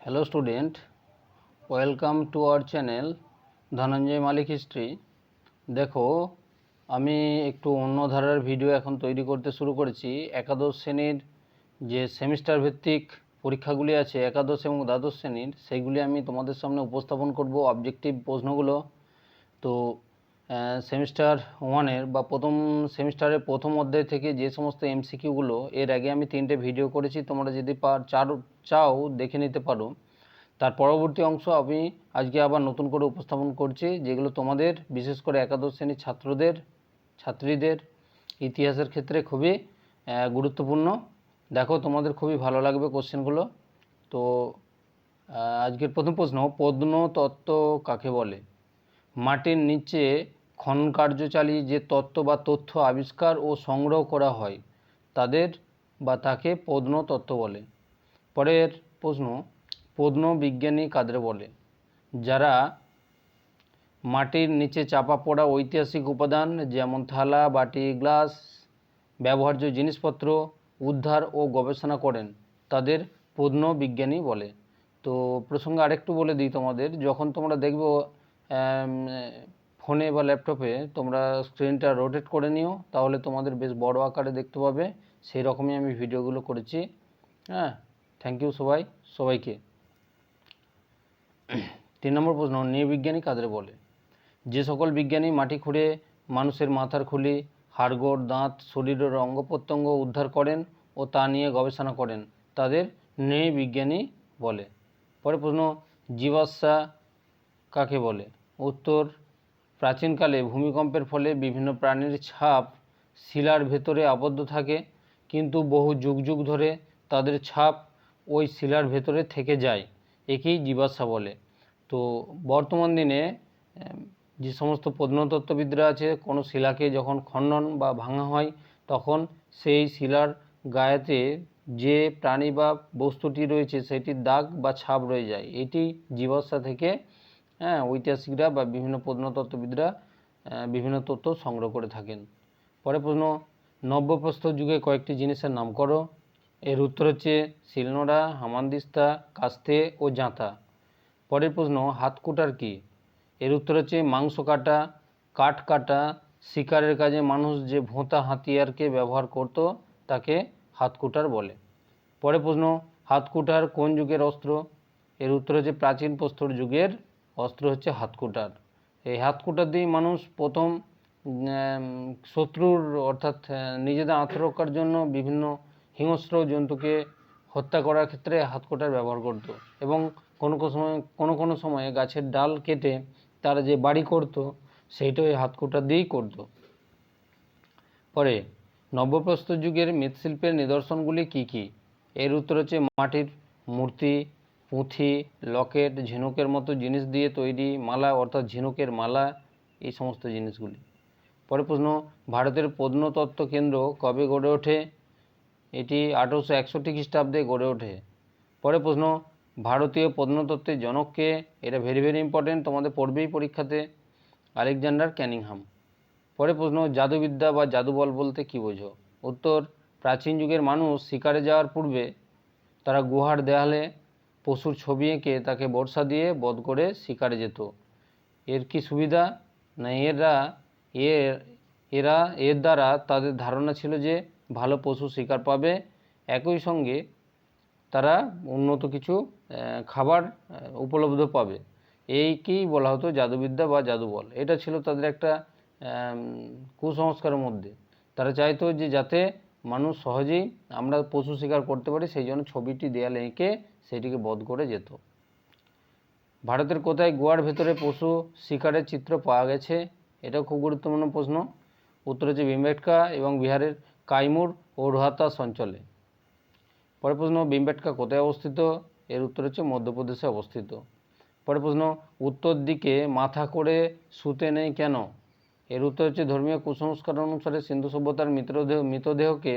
Hello student, welcome to our channel Dhananjay Malik history. দেখো, আমি একটু অন্য ধারার ভিডিও এখন তৈরি করতে শুরু করেছি। একাদশ শ্রেণীর যে সেমিস্টার ভিত্তিক পরীক্ষাগুলি আছে একাদশ এবং দ্বাদশ শ্রেণীর, সেইগুলি আমি তোমাদের সামনে উপস্থাপন করব, অবজেক্টিভ প্রশ্নগুলো। তো সেমিস্টার ওয়ানের বা প্রথম সেমিস্টারের প্রথম অধ্যায় থেকে যে সমস্ত এমসিকিউগুলো এর আগে আমি 3টে ভিডিও করেছি, তোমরা যদি চাও দেখে নিতে পারো। তার পরবর্তী অংশ আমি আজকে আবার নতুন করে উপস্থাপন করছি, যেগুলো তোমাদের বিশেষ করে একাদশ শ্রেণীর ছাত্রীদের ইতিহাসের ক্ষেত্রে খুবই গুরুত্বপূর্ণ। দেখো, তোমাদের খুবই ভালো লাগবে কোশ্চেনগুলো। তো আজকের প্রথম প্রশ্ন, প্রত্নতত্ত্ব কাকে বলে? মাটির নিচে খনন কার্য চালিয়ে যে তত্ত্ব বা তথ্য আবিষ্কার ও সংগ্রহ করা হয় তাকে প্রত্নতত্ত্ব বলে। পরের প্রশ্ন, প্রত্নবিজ্ঞানী কাদের বলে? যারা মাটির নিচে চাপা পড়া ঐতিহাসিক উপাদান যেমন থালা, বাটি, গ্লাস, ব্যবহার্য জিনিসপত্র উদ্ধার ও গবেষণা করেন তাদের প্রত্নবিজ্ঞানী বলে। তো প্রসঙ্গে আরেকটু বলে দিই তোমাদের, যখন তোমরা দেখবে ফোনে বা ল্যাপটপে তোমরা স্ক্রিনটা রোটেট করে নিও, তাহলে তোমাদের বেশ বড় আকারে দেখতে পাবে। সেই রকমই আমি ভিডিওগুলো করেছি। হ্যাঁ, থ্যাংক ইউ সবাইকে। 3 নম্বর প্রশ্ন, নৃবিজ্ঞানী কাদের বলে? যে সকল বিজ্ঞানী মাটি খুঁড়ে মানুষের মাথার খুলি, হাড়গোড়, দাঁত, শরীরের অঙ্গ প্রত্যঙ্গ উদ্ধার করেন ও তা নিয়ে গবেষণা করেন তাদের নৃবিজ্ঞানী বলে। পরের প্রশ্ন, জীবাশ্ম কাকে বলে? উত্তর, প্রাচীনকালে ভূমিকম্পের ফলে বিভিন্ন প্রাণীর ছাপ শিলার ভেতরে আবদ্ধ থাকে, কিন্তু বহু যুগ যুগ ধরে তাদের ছাপ ওই শিলার ভেতরে থেকে যায়, একেই জীবাশ্ম বলে। তো বর্তমান দিনে যে সমস্ত প্রত্নতত্ত্ববিদরা আছে, কোনো শিলাকে যখন খনন বা ভাঙা হয় তখন সেই শিলার গায়েতে যে প্রাণী বা বস্তুটি রয়েছে সেটির দাগ বা ছাপ রয়ে যায়, এটি জীবাশ্ম থেকে ঐতিহাসিকরা বা বিভিন্ন প্রত্নতত্ত্ববিদরা বিভিন্ন তথ্য সংগ্রহ করে থাকেন। পরে প্রশ্ন, নব্যপ্রস্তর যুগে কয়েকটি জিনিসের নাম করো। এর উত্তর হচ্ছে শিলনোড়া, হামানদিস্তা, কাস্তে ও জাঁতা। পরের প্রশ্ন, হাতকুটার কি? এর উত্তর হচ্ছে মাংস কাটা, কাঠ কাটা, শিকারের কাজে মানুষ যে ভোঁতা হাতিয়ারকে ব্যবহার করত তাকে হাতকুটার বলে। পরের প্রশ্ন, হাতকুটার কোন যুগের অস্ত্র? এর উত্তর হচ্ছে প্রাচীন প্রস্তর যুগের অস্ত্র হচ্ছে হাতকুটার। এই হাতকুটার দিয়ে মানুষ প্রথম শত্রুর অর্থাৎ নিজেদের আত্মরক্ষার জন্য বিভিন্ন হিংস্র জন্তুকে হত্যা করার ক্ষেত্রে হাতকুটার ব্যবহার করত, এবং কোনো সময়ে গাছের ডাল কেটে তারা যে বাড়ি করত সেইটাও এই হাতকুটার দিয়েই করত। পরে, নব্যপ্রস্তর যুগের মৃৎশিল্পের নিদর্শনগুলি কি কি? এর উত্তর হচ্ছে মাটির মূর্তি, পুঁথি, লকেট, ঝিনুকের মতো জিনিস দিয়ে তৈরি মালা অর্থাৎ ঝিনুকের মালা, এই সমস্ত জিনিসগুলি। পরে প্রশ্ন, ভারতের প্রত্নতত্ত্ব কেন্দ্র কবে গড়ে ওঠে? এটি 1861 খ্রিস্টাব্দে গড়ে ওঠে। পরে প্রশ্ন, ভারতীয় প্রত্নতত্ত্বের জনককে? এটা ভেরি ইম্পর্টেন্ট, তোমাদের পড়বেই পরীক্ষাতে। Alexander Cunningham. পরে প্রশ্ন, জাদুবিদ্যা বা জাদুবল বলতে কী বোঝো? উত্তর, প্রাচীন যুগের মানুষ শিকারে যাওয়ার পূর্বে তারা গুহার দেয়ালে পশুর ছবি এঁকে তাকে বর্ষা দিয়ে বধ করে শিকারে যেত। এর কি সুবিধা? না, এর দ্বারা তাদের ধারণা ছিল যে ভালো পশু শিকার পাবে, একই সঙ্গে তারা উন্নত কিছু খাবার উপলব্ধ পাবে। এইকেই বলা হতো জাদুবিদ্যা বা জাদুবল। এটা ছিল তাদের একটা কুসংস্কারের মধ্যে। তারা চাইতো যে যাতে মানুষ সহজেই আমরা পশু শিকার করতে পারি, সেই জন্য ছবিটি দেয়ালে এঁকে সেটিকে বধ করে যেত। ভারতের কোথায় গোয়ার ভেতরে পশু শিকারের চিত্র পাওয়া গেছে? এটাও খুব গুরুত্বপূর্ণ প্রশ্ন। উত্তর হচ্ছে ভীমবেটকা এবং বিহারের কাইমুর ও রোহাতাস অঞ্চলে। পরের প্রশ্ন, ভীমবেটকা কোথায় অবস্থিত? এর উত্তর হচ্ছে মধ্যপ্রদেশে অবস্থিত। পরের প্রশ্ন, উত্তর দিকে মাথা করে শুতে নেই কেন? এর উত্তর হচ্ছে ধর্মীয় কুসংস্কার অনুসারে সিন্ধু সভ্যতার মৃতদেহকে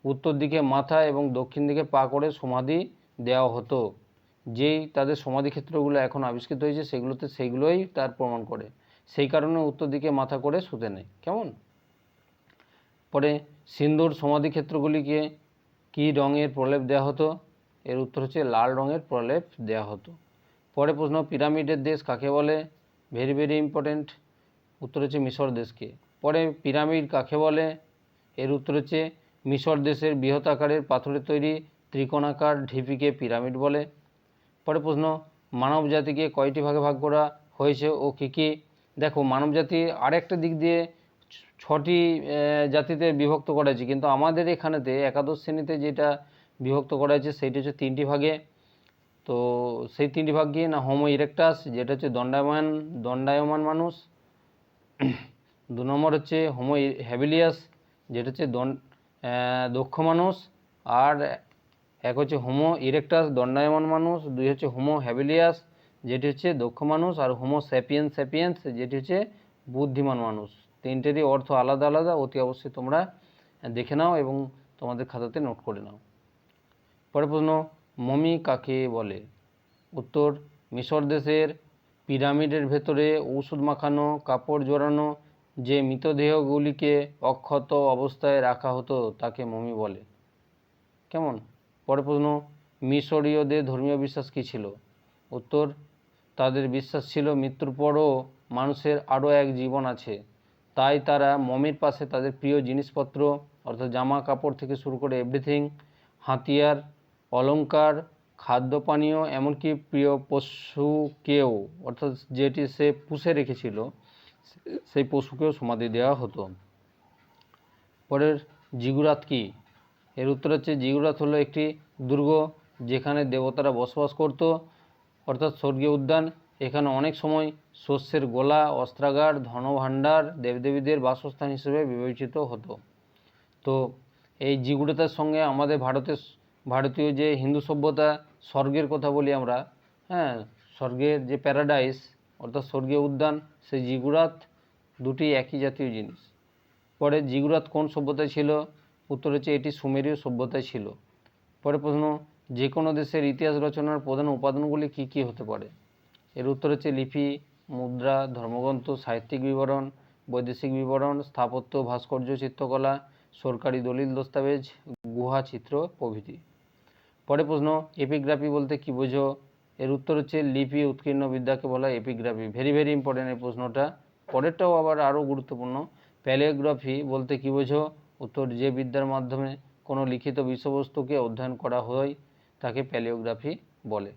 উত্তর দিকে মাথা এবং দক্ষিণ দিকে পা করে সমাধি দেওয়া হতো। যেই তাদের সমাধিক্ষেত্রগুলো এখন আবিষ্কৃত হয়েছে সেইগুলোই তার প্রমাণ করে। সেই কারণে উত্তর দিকে মাথা করে শুতে নেই। কেমন? পরে, সিন্ধুর সমাধিক্ষেত্রগুলিকে কী রঙের প্রলেপ দেওয়া হতো? এর উত্তর হচ্ছে লাল রঙের প্রলেপ দেওয়া হতো। পরে প্রশ্ন, পিরামিডের দেশ কাকে বলে? ভেরি ভেরি ইম্পর্টেন্ট, উত্তর হচ্ছে মিশর দেশকে। পরে পিরামিড কাকে বলে? এর উত্তর হচ্ছে মিশর দেশের বৃহৎ আকারের পাথরের তৈরি ত্রিকোণাকার ঢিপিকে পিরামিড বলে। পরে প্রশ্ন, মানব জাতিকে কয়টি ভাগে ভাগ করা হয়েছে ও কী কী? দেখো, মানব জাতি আরেকটা দিক দিয়ে 6টি জাতিতে বিভক্ত করা হয়েছে, কিন্তু আমাদের এখানেতে একাদশ শ্রেণীতে যেটা বিভক্ত করা হয়েছে সেইটা হচ্ছে 3টি ভাগে। তো সেই 3টি ভাগ কি না, হোমো ইরেক্টাস যেটা হচ্ছে দণ্ডায়মান মানুষ, 2 নম্বর হচ্ছে হোমো হ্যাবিলিয়াস যেটা হচ্ছে দক্ষ মানুষ, আর এক হচ্ছে হোমো ইরেক্টাস দণ্ডায়মান মানুষ, 2 হচ্ছে হোমো হ্যাবিলিয়াস যেটি হচ্ছে দক্ষ মানুষ, আর হোমো স্যাপিয়েন্স যেটি হচ্ছে বুদ্ধিমান মানুষ। 3টেরই অর্থ আলাদা আলাদা, অতি অবশ্যই তোমরা দেখে নাও এবং তোমাদের খাতাতে নোট করে নাও। পরে প্রশ্ন, মমি কাকে বলে? উত্তর, মিশর দেশের পিরামিডের ভেতরে ঔষধ মাখানো কাপড় জড়ানো যে মৃতদেহগুলিকে অক্ষত অবস্থায় রাখা হতো তাকে মমি বলে। কেমন? পরে প্রশ্ন, মিশরীয়দের ধর্মীয় বিশ্বাস কী ছিল? উত্তর, তাদের বিশ্বাস ছিল মৃত্যুর পরও মানুষের আরও এক জীবন আছে, তাই তারা মমির পাশে তাদের প্রিয় জিনিসপত্র অর্থাৎ জামা কাপড় থেকে শুরু করে এভরিথিং, হাতিয়ার, অলংকার, খাদ্য পানীয়, এমনকি প্রিয় পশুকেও অর্থাৎ যেটি সে পুষে রেখেছিল সেই পশুকেও সমাধি দেওয়া হতো। পরের, জিগুরাত কি? এর উত্তর হচ্ছে জিগুরাত হলো একটি দুর্গ যেখানে দেবতারা বসবাস করত, অর্থাৎ স্বর্গীয় উদ্যান। এখানে অনেক সময় শস্যের গোলা, অস্ত্রাগার, ধনভাণ্ডার দেবদেবীদের বাসস্থান হিসেবে বিবেচিত হতো। তো এই জিগুরাতের সঙ্গে আমাদের ভারতীয় যে হিন্দু সভ্যতা স্বর্গের কথা বলি আমরা, হ্যাঁ, স্বর্গের যে প্যারাডাইস অর্থাৎ স্বর্গীয় উদ্যান, সেই জিগুরাত দুটি একই জাতীয় জিনিস। পরে, জিগুরাত কোন সভ্যতায় ছিল? উত্তর হচ্ছে এটি সুমেরীয় সভ্যতায় ছিল। পরে প্রশ্ন, যে কোনো দেশের ইতিহাস রচনার প্রধান উপাদানগুলি কী কী হতে পারে? এর উত্তর হচ্ছে লিপি, মুদ্রা, ধর্মগ্রন্থ, সাহিত্যিক বিবরণ, বৈদেশিক বিবরণ, স্থাপত্য, ভাস্কর্য, চিত্রকলা, সরকারি দলিল দস্তাবেজ, গুহা চিত্র প্রভৃতি। পরে প্রশ্ন, এপিগ্রাফি বলতে কী বোঝো? এর উত্তর হচ্ছে লিপি উৎকীর্ণ বিদ্যাকে বলা এপিগ্রাফি। ভেরি ভেরি ইম্পর্টেন্ট এই প্রশ্নটা। পরেরটাও আবার আরও গুরুত্বপূর্ণ। প্যালিওগ্রাফি বলতে কী বোঝো? উত্তর, যে বিদ্যার মাধ্যমে কোনো লিখিত বিষয়বস্তুকে অধ্যয়ন করা হয় তাকে প্যালিওগ্রাফি বলে।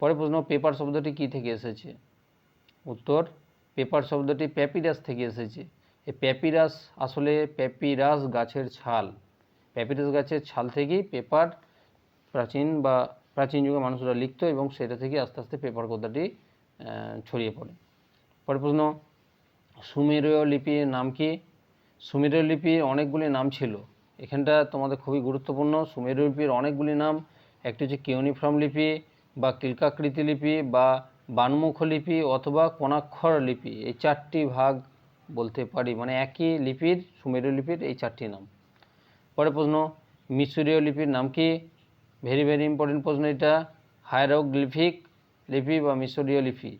পরে প্রশ্ন, পেপার শব্দটি কী থেকে এসেছে? উত্তর, পেপার শব্দটি প্যাপিরাস থেকে এসেছে। এই প্যাপিরাস আসলে প্যাপিরাস গাছের ছাল, প্যাপিরাস গাছের ছাল থেকেই পেপার প্রাচীন যুগে মানুষরা লিখত এবং সেটা থেকে আস্তে আস্তে পেপার কথাটি ছড়িয়ে পড়ে। পরে প্রশ্ন, সুমেরীয় লিপির নাম কি? সুমেরীয় লিপির অনেকগুলি নাম ছিল, এখানটা তোমাদের খুবই গুরুত্বপূর্ণ। সুমেরীয় লিপির অনেকগুলি নাম, একটি হচ্ছে কিউনিফর্ম লিপি বা কিলকাকৃতি লিপি বা বানমুখ লিপি অথবা কোণাক্ষর লিপি, এই 4টি ভাগ বলতে পারি, মানে একই লিপির সুমেরীয় লিপির এই 4টি নাম। পরে প্রশ্ন, মিশরীয় লিপির নাম কি? ভেরি ভেরি ইম্পর্টেন্ট প্রশ্ন এটা। হায়ারোগ্লিফিক লিপি বা মিশরীয় লিপি,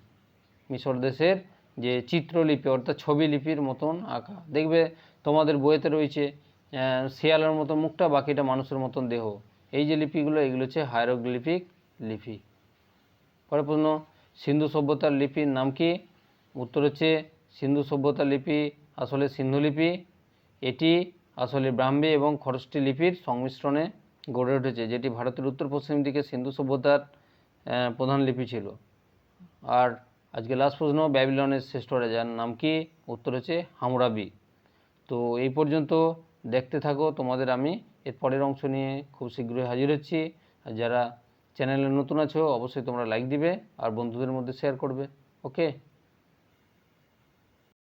মিশর দেশের যে চিত্রলিপি অর্থাৎ ছবি লিপির মতন আঁকা, দেখবে তোমাদের বইয়েতে রয়েছে শিয়ালের মতো মুখটা, বাকিটা মানুষের মতন দেহ, এই যে লিপিগুলো এগুলো হচ্ছে হায়ারোগ্লিফিক লিপি। পরে প্রশ্ন, সিন্ধু সভ্যতার লিপির নাম কি? উত্তর হচ্ছে সিন্ধু সভ্যতার লিপি আসলে সিন্ধু লিপি, এটি আসলে ব্রাহ্মী এবং খরষ্টি লিপির সংমিশ্রণে গড়ে উঠেছে, যেটি ভারতের উত্তর পশ্চিম দিকে সিন্ধু সভ্যতার প্রধান লিপি ছিল। আর আজকে লাস্ট প্রশ্ন, ব্যাবিলনের শ্রেষ্ঠ রাজার নাম কি? উত্তর হচ্ছে হামুরাবি। তো এই পর্যন্ত দেখতে থাকো, তোমাদের আমি এর পরের অংশ নিয়ে খুব শীঘ্রই হাজির হচ্ছি। আর যারা চ্যানেলে নতুন আছো অবশ্যই তোমরা লাইক দিবে আর বন্ধুদের মধ্যে শেয়ার করবে। ওকে।